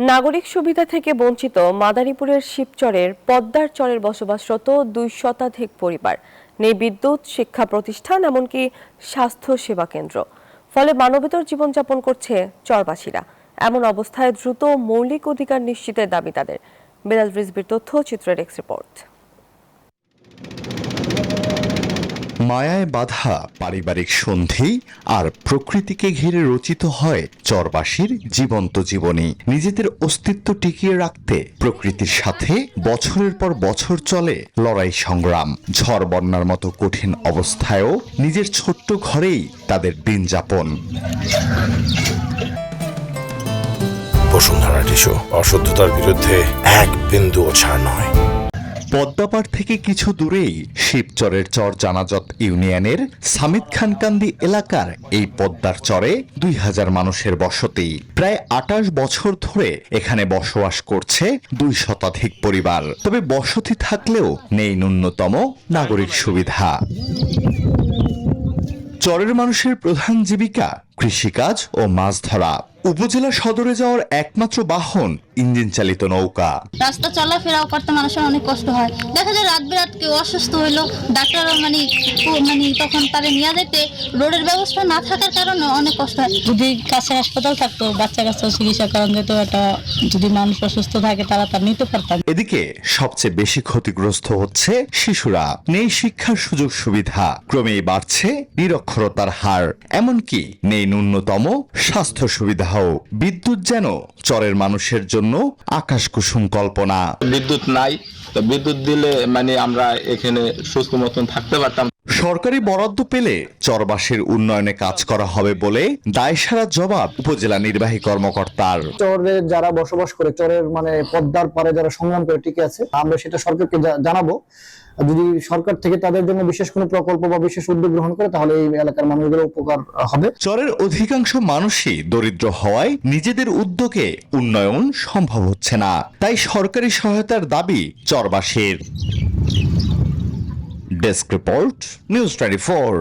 নাগরিক সুবিধা থেকে বঞ্চিত মাদারীপুরের শিবচরের পদ্মার চরের বসবাসরত ২ শতাধিক পরিবার। নেই বিদ্যুৎ, শিক্ষা প্রতিষ্ঠান, এমনকি স্বাস্থ্য সেবা কেন্দ্র। ফলে মানবেতর জীবনযাপন করছে চরবাসীরা। এমন অবস্থায় দ্রুত মৌলিক অধিকার নিশ্চিতের দাবি তাদের। বেলাল রিজভির তথ্য, চিত্রের ডেস্ক রিপোর্ট। মায়ায় বাঁধা পারিবারিক সন্ধি আর প্রকৃতিকে ঘিরে রচিত হয় চরবাসীর জীবন্ত জীবনী। নিজেদের অস্তিত্ব টিকিয়ে রাখতে প্রকৃতির সাথে বছরের পর বছর চলে লড়াই সংগ্রাম। ঝড় বন্যার মতো কঠিন অবস্থায়ও নিজের ছোট্ট ঘরেই তাদের দিন যাপন। বসুন্ধরা টিস্যু অশুদ্ধতার বিরুদ্ধে এক বিন্দুও ছাড় নয়। পদ্মাপাড় থেকে কিছু দূরেই শিবচরের চর জানাজত ইউনিয়নের সামিদ খানকান্দি এলাকার এই পদ্মার চরে ২০০০ মানুষের বসতি। প্রায় ২৮ বছর ধরে এখানে বসবাস করছে ২ শতাধিক পরিবার। তবে বসতি থাকলেও নেই ন্যূনতম নাগরিক সুবিধা। চরের মানুষের প্রধান জীবিকা কৃষিকাজ ও মাছ ধরা। উপজেলা সদরে যাওয়ার একমাত্র বাহন ইঞ্জিন চালিত নৌকা। রাস্তা চলাফেরাও করতে মানুষের অনেক কষ্ট হয়। দেখা যায় রাত বিরাত কেউ অসুস্থ হইলো, ডাক্তার তখন তারে নিয়ে যেতে রোডের ব্যবস্থা না থাকার কারণে অনেক কষ্ট হয়। যদি কাছে হাসপাতাল থাকতো, বাচ্চা কাচ্চা চিকিৎসা করানো যেত, একটা যদি মানুষ অসুস্থ থাকে তারা তার নিতে পারতাম। এদিকে সবচেয়ে বেশি ক্ষতিগ্রস্ত হচ্ছে শিশুরা। নেই শিক্ষার সুযোগ সুবিধা, ক্রমেই বাড়ছে নিরক্ষরতার হার, এমনকি নেই ন্যূনতম স্বাস্থ্য সুবিধাও। বিদ্যুৎ যেন চরের মানুষের জন্য আকাশ কুসুম কল্পনা। বিদ্যুৎ নাই, তো বিদ্যুৎ দিলে আমরা এখানে সুস্থ মতন থাকতে পারতাম। সরকারি বরাদ্দ পেলে চরবাসীর উন্নয়নে কাজ করা হবে বলে দায়সারা জবাব উপজেলা নির্বাহী কর্মকর্তার। চরে যারা বসবাস করে, চরের পদ্মার পারে যারা সংগ্রাম করে টিকে আছে, আমরা সেটা সরকারকে জানাবো। যদি সরকার থেকে তাদের জন্য বিশেষ কোনো প্রকল্প বা বিশেষ উদ্যোগ গ্রহণ করে, তাহলে এই এলাকার মানুষদের উপকার হবে। চরের অধিকাংশ মানুষই দরিদ্র হওয়ায় নিজেদের উদ্যোগে উন্নয়ন সম্ভব হচ্ছে না। তাই সরকারি সহায়তার দাবি চরবাসীর। Desk report, news 24।